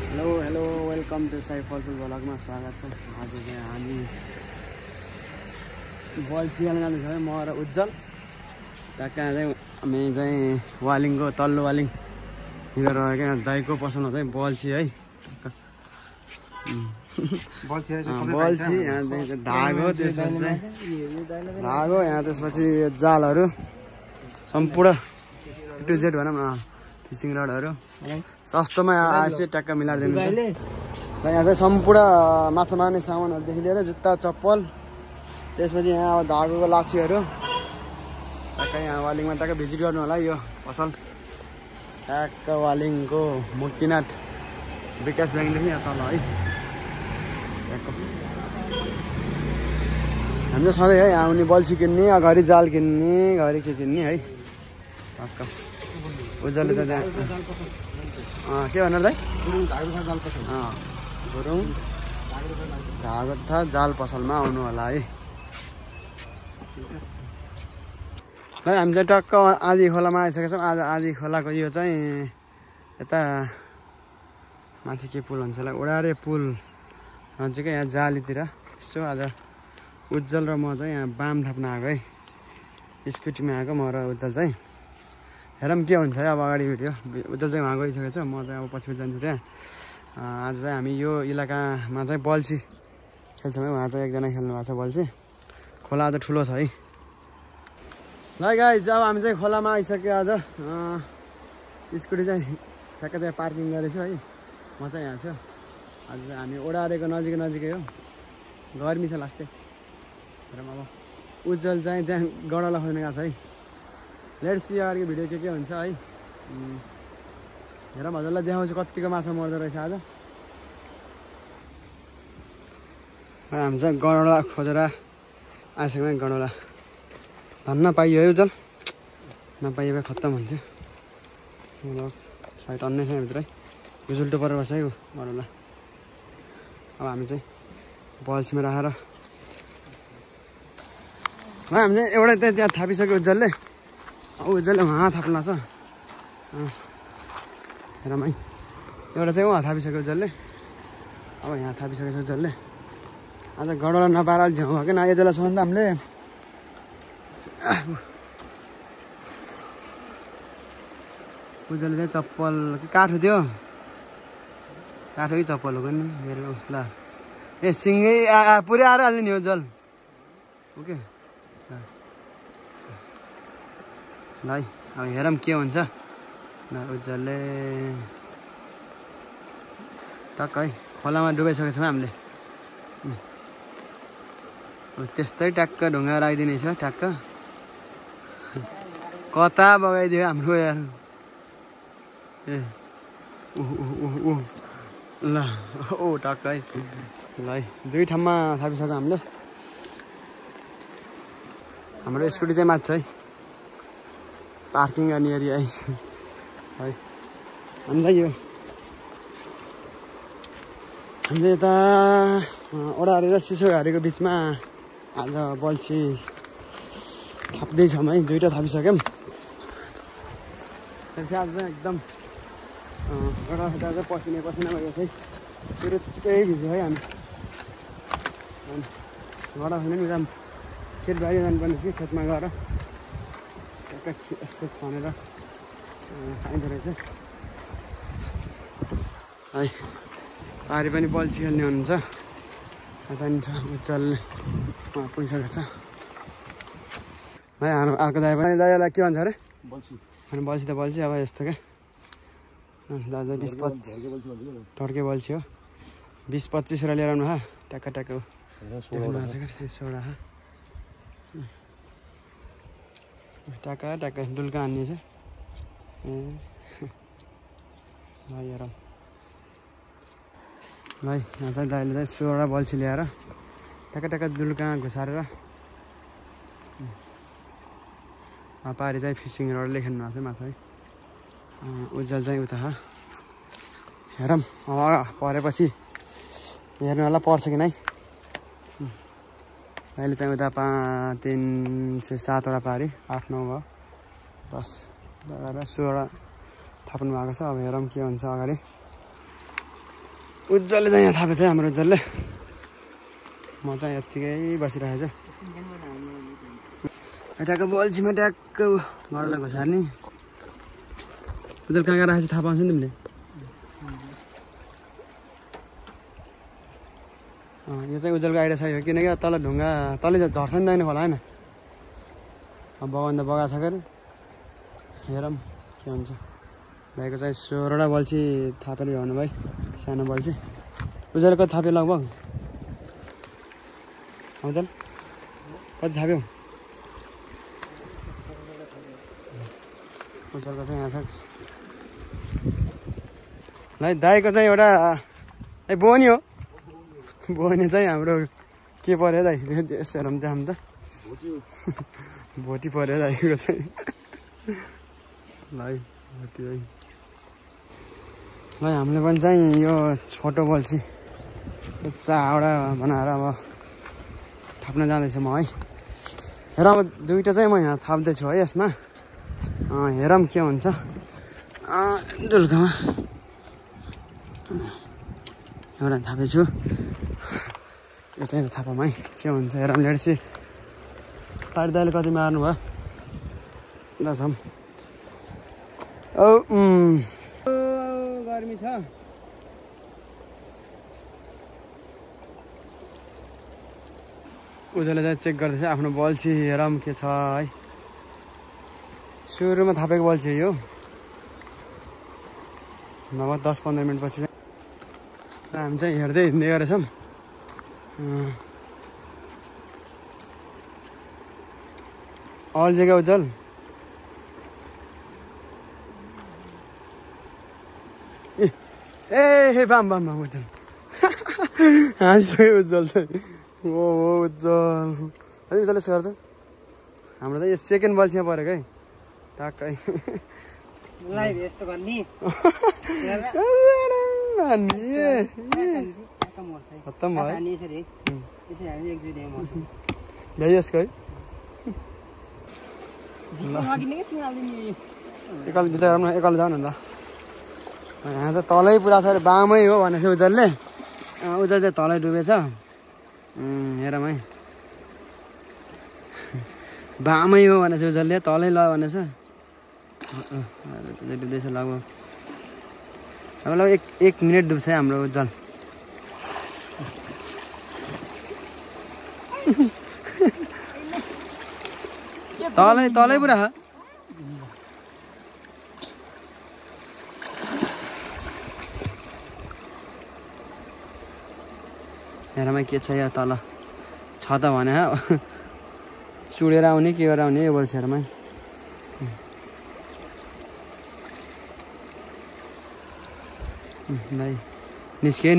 Hello welcome to Sai फलफुल ब्लगमा स्वागत छ। आज चाहिँ हामी बल्छी खेल्न जाँदैछ है, म र उज्जवल। त्यहाँ चाहिँ हामी चाहिँ वालिङको तल्लो वालिङ हिँडेर क्या दाइको पसलमा चाहिँ बल्छी है, बल्छी यहाँ धागो, त्यसपछि चाहिँ धागो, यहाँ त्यसपछि जालहरू सम्पूर्ण टु जेड भनौँ न, फिसिङ रडहरू सस्तोमा आएपछि ट्याक्क मिलाएर दिनुहुन्छ। यहाँ चाहिँ सम्पूर्ण माछा मार्ने सामानहरूदेखि लिएर जुत्ता चप्पल, त्यसपछि यहाँ अब धागोको लाछीहरू। ट्याक्क यहाँ वालिङमा ट्याक्क भिजिट गर्नु होला। यो पसल ट्याक्क वालिङको मुक्तिनाथ विकास ब्याङ्कदेखि यहाँ तल है। हामी चाहिँ सधैँ है आउने बल्छी किन्ने, घरि जाल किन्ने, घरि के किन्ने है। टक्क उज्जवलले चाहिँ त्यहाँ के भन्नु दाइ? गुरुङ धागो तथा जाल पसलमा आउनु होला है। हामी चाहिँ टक्क आधी खोलामा आइसकेका छौँ। आज आधी खोलाको यो चाहिँ यता माथि के पुल भन्छ होला, ओडारे पुल नजिकै यहाँ जालीतिर। यसो आज उज्जवल र म चाहिँ यहाँ बाम थाप्न आएको है, स्कुटीमा आएको म र उज्जवल चाहिँ। हेरौँ के हुन्छ है अब अगाडि भिडियो। उज्जवल चाहिँ वहाँ गइसकेको छ, म चाहिँ अब पछि जान्छु त्यहाँ। आज चाहिँ हामी यो इलाकामा चाहिँ बल्छी खेल्छौँ है। उहाँ चाहिँ एकजना खेल्नु भएको छ बल्छी। खोला आज ठुलो छ है। ल गाइस, अब हामी चाहिँ खोलामा आइसक्यो। आज स्कुटी चाहिँ ठ्याक्क त्यहाँ पार्किङ गरेछु है। म चाहिँ यहाँ छु। आज चाहिँ हामी ओडारेको नजिकै हो। गर्मी छ लास्टै। हेरौँ अब उज्जवल चाहिँ त्यहाँ गडला खोज्न गएको छ है। लेट्स सी अगाडिको भिडियो के हुन्छ है। हेरौँ हजुरलाई देखाउँछु कतिको माछा मर्दो रहेछ आज। हामी चाहिँ गडौला खोजेर आइसक्यौँ। गडौला धन्न पाइयो है उज्जवल, नपाइयो भए खत्तम हुन्थ्यो। साइड अन्नै छ भित्रै, गुजुल्टो परेर बस्छ है गडौला। अब हामी चाहिँ बल्छीमा राखेर हामी चाहिँ एउटा त्यहाँ थापिसक्यो उज्जवलले। उज्जवलले उहाँ थाप्नु लाग्छ। हेरौँ है, एउटा चाहिँ उहाँ थापिसक्यो उज्जवलले। अब यहाँ थापिसकेको छ उज्जवलले। आज गडौला नपाएर अलिक झ्याउ भएको न यति बेलासम्म त हामीले। उज्जवलले चाहिँ चप्पल काठ हो, त्यो काठ हो कि चप्पल हो नि मेरो। ल ए सिँगै पुरै आएर हाल्ने नि उज्जवल। ओके ल है, अब हेरौँ के हुन्छ। ल उज्जवलले टक्क है खोलामा डुबाइसकेको छौँ हामीले। त्यस्तै ट्याक्क ढुङ्गा राखिदिने छ। ट्याक्क कता बगाइदियो हाम्रो यार। ए ल ओ टक्क है। ल है, दुई ठाउँमा थापिसक्यो हामीले। हाम्रो स्कुटी चाहिँ माथि छ है, पार्किङ गर्ने एरिया है। हामी चाहिँ यो हामीले यता ओडारी र सिसोघारीको बिचमा आज बल्छी थाप्दैछौँ है। दुईवटा थापिसक्यौँ। त्यसपछि आज चाहिँ एकदम एउटा चाहिँ पसिना भयो चाहिँ सुरुत्तै भिज्यो है हामी। गडा छैन नि, एकदम खेत बाहिर जानुपर्ने थियो। खेतमा गएर यस्तो छनेर खाइँदो रहेछ है। पारि पनि बल्छी खेल्ने हुनुहुन्छ। यता नि छ उज्जवलले पुगिसकेको छ है। अर्को दाइ पनि, दाइलाई के भन्छ अरे बल्छी? अनि बल्छी त बल्छी अब यस्तो क्या। दाजु 20-25 टर्के बल्छी हो। 20-25 लिएर आउनु हा। ट्याक्क ट्याक्क सोडा ट्याक्क ट्याक्क डुल्का हान्ने छ। ए ल हेरौँ ल है। यहाँ चाहिँ दाइले चाहिँ सोडा बल्छी ल्याएर ट्याक्क ट्याक्क डुल्का घुसारेर पारि चाहिँ फिसिङ रडले खेल्नु भएको छ माछा है। उज्जवल चाहिँ उता हेरौँ अब परेपछि हेर्नु होला पर्छ कि नै। अहिले चाहिँ उता 3-7वटा पारि, 8-9 भयो, 10 11 16 थाप्नु भएको छ। अब हेरौँ के हुन्छ अगाडि। उज्जवलले चाहिँ यहाँ थापेछ हाम्रो उज्जवलले म चाहिँ यत्तिकै बसिरहेको छु ट्याक्क बल्छीमा ट्याक्क घरलाई घुसार्ने उज्जवल कहाँ कहाँ राखेको छ थाहा पाउँछ नि तिमीले यो चाहिँ उज्जवलको आइडिया छ किनकि तल ढुङ्गा तलै झर्छ नि दाइने खोला होइन बगान त बगा छ के अरे हेरौँ के हुन्छ दाइको चाहिँ 16वटा बल्छी थापेर भ्याउनु भाइ सानो बल्छी उज्जवल कति थाप्यो लगभग उज्जवल कति थाप्यौ उज्जवलको चाहिँ यहाँ छ है दाइको चाहिँ एउटा बोनी हो बोनी चाहिँ हाम्रो के पर्यो दाइ यसो हेरौँ त हामी त भोटी पर्यो दाइको चाहिँ ल है भोटी है ल हामीले पनि चाहिँ यो छोटो बल्छी चारवटा बनाएर अब थाप्न जाँदैछु म है हेर अब दुईवटा चाहिँ म यहाँ थाप्दैछु है यसमा हेरौँ के हुन्छ डुल्कामा एउटा थापेछु यो चाहिँ थापौँ है के हुन्छ हेरौँ लेट्सी पारी दाइले कति मार्नु भयो ल छौँ औ गर्मी छ उज्जवलले चाहिँ चेक गर्दैछ आफ्नो बल्छी हेरौँ के छ है सुरुमा थापेको बल्छी यो नभए 10-15 मिनटपछि चाहिँ हामी चाहिँ हेर्दै हिँड्दै गरेछौँ अल्झेको उज्जवल ए बाम बाम बाम उज्जवल हाँसिसक्यो उज्जवल चाहिँ ओ उज्जवल है उज्जवल यसो गर्दा हाम्रो त यो सेकेन्ड बल्छीमा परेको है टक्कै खत्तम भयो यसको है एकल विचार गर्नु एकल जाऊ न ल यहाँ चाहिँ तलै पुरा छ अरे बामै हो भनेको छ उज्जवलले उज्जवल चाहिँ तलै डुबेछ हेरौँ है बामै हो भनेको छ उज्जवलले तलै ल भनेछ डुब्दैछ लगभग अब लगभग एक मिनट डुब्छ है हाम्रो उज्जवल तलै पुरा हेरमा के छ यहाँ तल छ त भने चुडेर आउने के गरेर आउने यो बोल्छ हेरमा भाइ निस्क्यो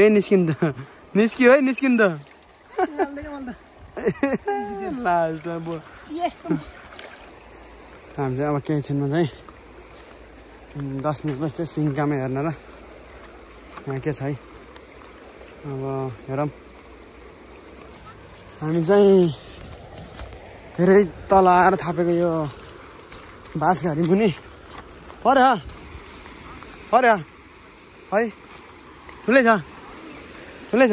है निस्किन त लास्टमा हामी चाहिँ अब केही छिनमा चाहिँ 10 मिनटपछि चाहिँ सिङ्कामा हेर्न र यहाँ के छ है अब हेरौँ हामी चाहिँ धेरै तल आएर थापेको यो बाँसघारी मुनि पर्यो है ठुलै छ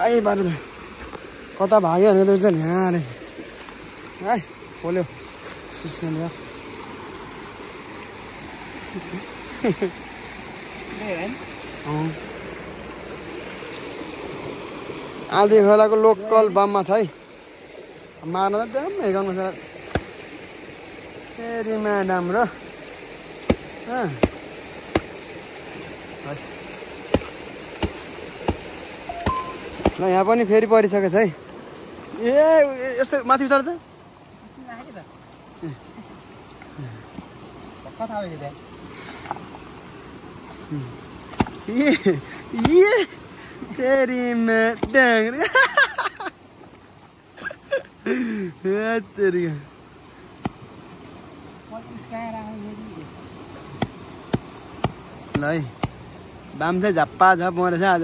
आई बाटो कता भाग्यो भने त उज्जवल यहाँ रहेछ है खोल्यो सिस्कले आधी खोलाको लोकल बममा छ है मार्न त ड्याम हेर्नु छ फेरि म्याडम र ल यहाँ पनि फेरि परिसकेको छ है ए यस्तो माथि विचार त फेरि म्याडम ल है बाम चाहिँ झप्पा झप मरेछ आज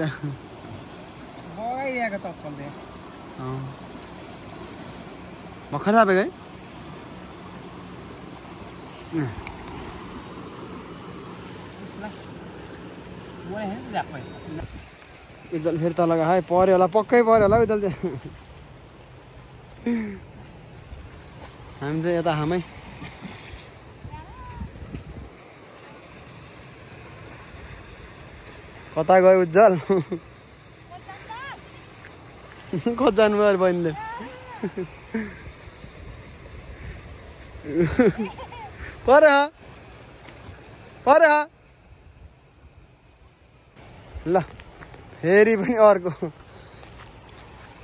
भर्खर थापेको है उज्जवल फेरि तल गयो है पर्यो होला पक्कै पर्यो होला उज्जवल चाहिँ हामी चाहिँ यता हामै कता गयो उज्जवल कता जानुभयो अरे बहिनीले पर्यो ल फेरि पनि अर्को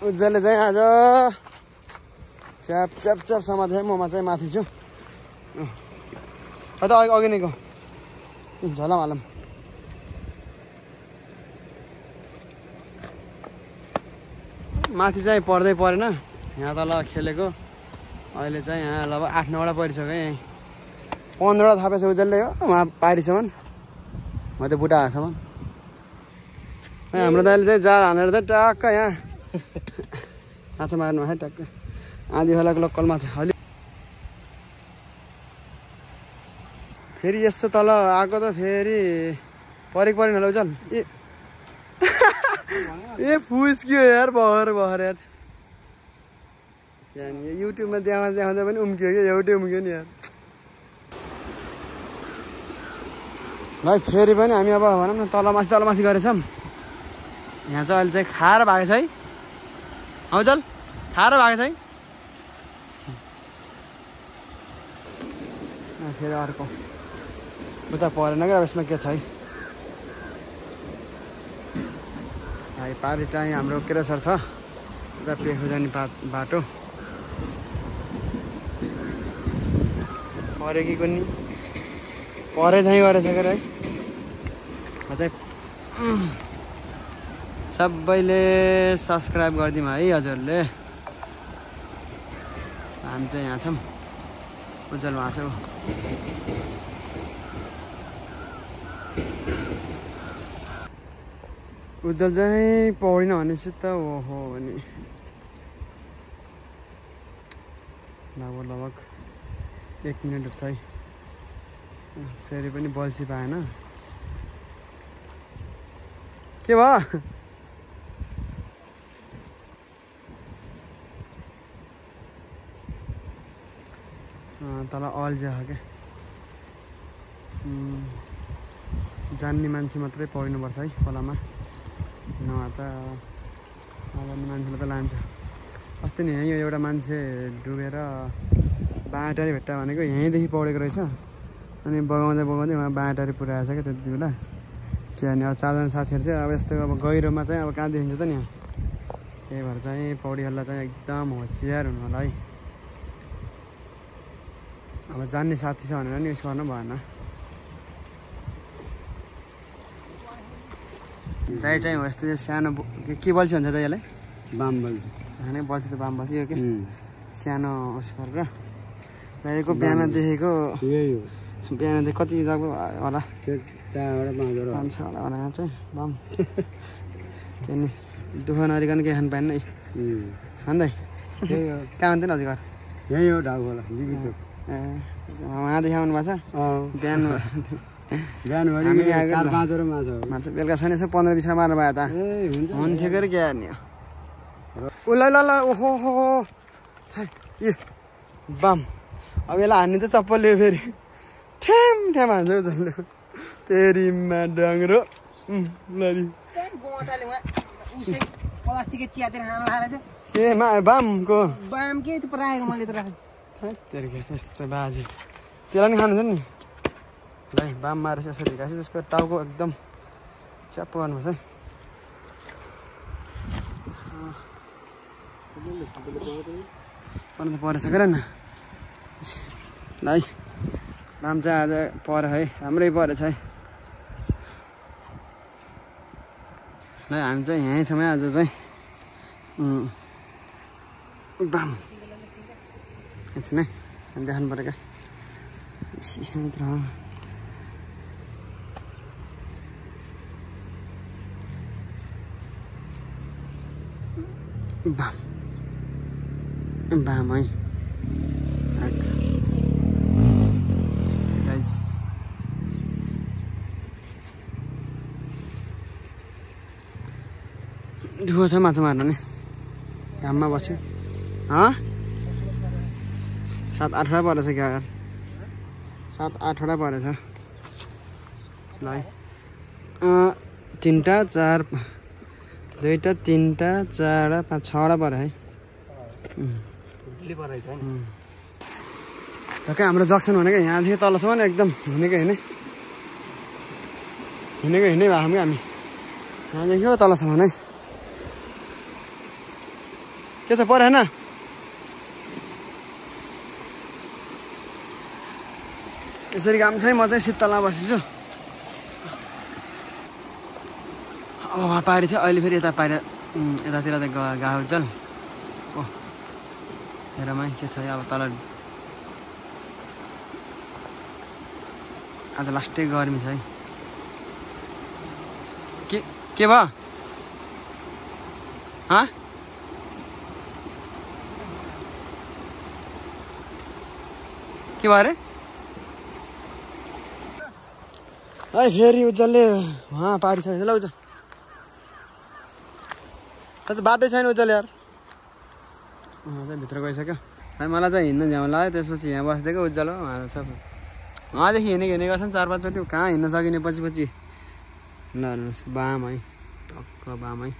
उज्जवलले चाहिँ आज च्याप च्याप च्याप समात्यो ममा चाहिँ माथि छु त अघि नै गयो झलम हालम माथि चाहिँ पर्दै परेन यहाँ तल खेलेको अहिले चाहिँ यहाँ लगभग 8-9वटा परिसक्यो यहीँ 15वटा थापेछ उज्जवलले हो उहाँ पारिसम्म म त्यो बुढा आएसम्म हाम्रो दाइले चाहिँ जाल हानेर चाहिँ टक्क यहाँ माछा मार्नु है टक्क आधी खोलाको लोकल माछा अलि फेरि यस्तो तल आएको त फेरि परेको परेन होला उज्जवल ए फुस्क्यो यार भर यार त्यहाँनिर युट्युबमा देखाउँदा पनि उम्क्यो कि एउटै उम्क्यो नि यार भाइ फेरि पनि हामी अब भनौँ न तलमाथि गरेछौँ यहाँ चाहिँ अहिले चाहिँ खाएर भएको छ है उज्जवल खाएर भएको छ है फेरि अर्को उता परेन क्या यसमा के छ है भाइ पारि चाहिँ हाम्रो क्रेसर छ उता पेखु जाने बाटो पऱ्यो कि कुनै परे चाहिँ गरेछ के है चाहिँ सबैले सब्सक्राइब गरिदिउँ है हजुरले हामी चाहिँ यहाँ छौँ उज्जवल उहाँ छ उज्जवल चाहिँ पौडिन भनेपछि त ओहो भने लगभग 1 मिनट छ है फेरि पनि बल्छी पाएन के भयो तल अल्झ्यो क्या जान्ने मान्छे मात्रै पढ्नुपर्छ है खोलामा नभए त नजान्ने मान्छेले त लान्छ अस्ति नि यहीँ एउटा मान्छे डुबेर बाँटारी भेट्टा भनेको यहीँदेखि पौडेको रहेछ अनि बगाउँदै उहाँ बाँटारी पुऱ्याएछ क्या त्यति बेला किनभने अब 4जना साथीहरू थियो अब यस्तो अब गहिरोमा चाहिँ अब कहाँ देखिन्छ त नि त्यही भएर चाहिँ पौडीहरूलाई चाहिँ एकदम होसियार हुनु होला है अब जान्ने साथी छ भनेर नि उयो गर्नु भएन दाइ चाहिँ हो यस्तो सानो के बल्छी भन्छ त यसलाई बाम बल्छी होइन बल्छी त बाम बल्छी हो कि सानो उस गरेर दाइको बिहानदेखिको यही हो बिहानदेखि कति जग्गा होला 4-5 होला यहाँ चाहिँ बाम त्यहाँ नि दुःख नरिकन केही खानु पाएन है खाँदै कहाँ हुन्थ्यो नि हजुर घर यही हो ढाउ होला ए उहाँदेखि आउनु भएको छ बिहान माछा बेलुका छैन यसो 15-20 मार्नु भयो त हुन्थ्यो कि के हेर्ने उसलाई ल ओहो हो ए बाम अब यसलाई हान्ने त चप्पल लियो फेरि ठ्याम हान्छ झल्लो तेरिमा डङ्ग्रो के बामको त्यस्तो बाजे त्यसलाई नि खानुहुन्छ नि ल बाम मारेर यसरी घाँसी त्यसको टाउको एकदम च्याप्प गर्नुपर्छ है पर्नु त परेछ गर न ल है बाम चाहिँ आज पऱ्यो है हाम्रै परेछ है ल हामी चाहिँ यहीँ छौँ है आज चाहिँ बाम एकछिन है देखाउनु पऱ्यो क्या बाम है दुःख छ माछा मार्न नि घाममा बस्यो 7-8 वटा परेछ क्या 7-8 वटा परेछ ल है 3टा 4 2टा 3टा 4 5 6 वटा पऱ्यो है टक्कै हाम्रो जक्सन भनेको यहाँदेखि तलसम्म एकदम हिँडेको हिँडे भएको हामी यहाँदेखि हो तलसम्म है के छ परेन यसरी काम छ म चाहिँ शीतलमा बसेछु अब पारी थियो अहिले फेरि यता पाएर यतातिर त गाउँ चल ओ हेरमा के छ अब तल आज लास्टै गर्मी छ है के भयो के भयो अरे है फेरि उज्जवलले वहाँ पारी छ ल उज्जवल त बाटै छैन उज्जवल यार चाहिँ भित्र गइसक्यो है मलाई चाहिँ हिँड्न झ्याउ लाग्यो त्यसपछि यहाँ बसिदिएको उज्जवल हो उहाँ छ उहाँदेखि हिँड्ने गर्छन् 4-5 चोटि कहाँ हिँड्न सकिने पछि ल बाम है टक्क बाम है